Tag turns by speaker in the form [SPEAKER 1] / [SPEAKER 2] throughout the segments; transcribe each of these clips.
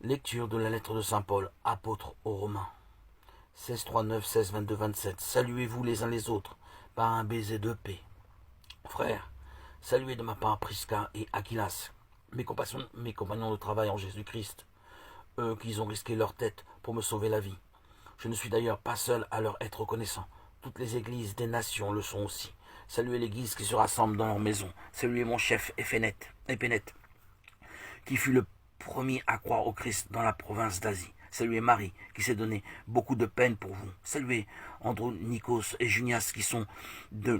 [SPEAKER 1] Lecture de la lettre de saint Paul, apôtre aux Romains. 16, 3, 9, 16, 22, 27. Saluez-vous les uns les autres par un baiser de paix. Frères, saluez de ma part Prisca et Aquilas, mes compagnons de travail en Jésus-Christ, eux qui ont risqué leur tête pour me sauver la vie. Je ne suis d'ailleurs pas seul à leur être reconnaissant. Toutes les églises des nations le sont aussi. Saluez l'église qui se rassemble dans leur maison. Saluez mon chef Éphénète, qui fut le premier à croire au Christ dans la province d'Asie. Saluez Marie, qui s'est donné beaucoup de peine pour vous. Saluez Andronikos et Junias, qui sont de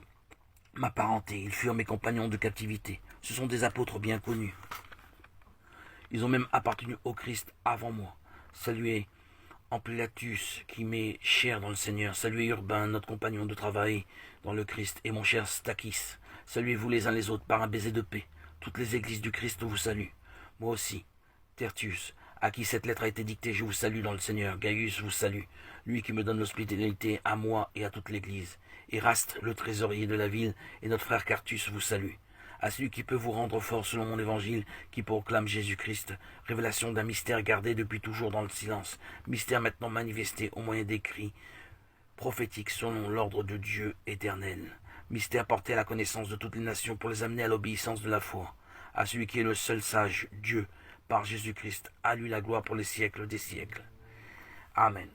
[SPEAKER 1] ma parenté. Ils furent mes compagnons de captivité. Ce sont des apôtres bien connus. Ils ont même appartenu au Christ avant moi. Saluez Ampliatus, qui m'est cher dans le Seigneur. Saluez Urbain, notre compagnon de travail dans le Christ, et mon cher Stachys. Saluez-vous les uns les autres par un baiser de paix. Toutes les églises du Christ vous saluent. Moi aussi, Tertius, à qui cette lettre a été dictée, je vous salue dans le Seigneur. Gaius vous salue, lui qui me donne l'hospitalité à moi et à toute l'Église. Eraste, le trésorier de la ville, et notre frère Quartus vous salue. À celui qui peut vous rendre fort selon mon évangile, qui proclame Jésus-Christ, révélation d'un mystère gardé depuis toujours dans le silence, mystère maintenant manifesté au moyen d'écrits prophétiques selon l'ordre de Dieu éternel, mystère porté à la connaissance de toutes les nations pour les amener à l'obéissance de la foi, à celui qui est le seul sage, Dieu, par Jésus-Christ, à lui la gloire pour les siècles des siècles. Amen.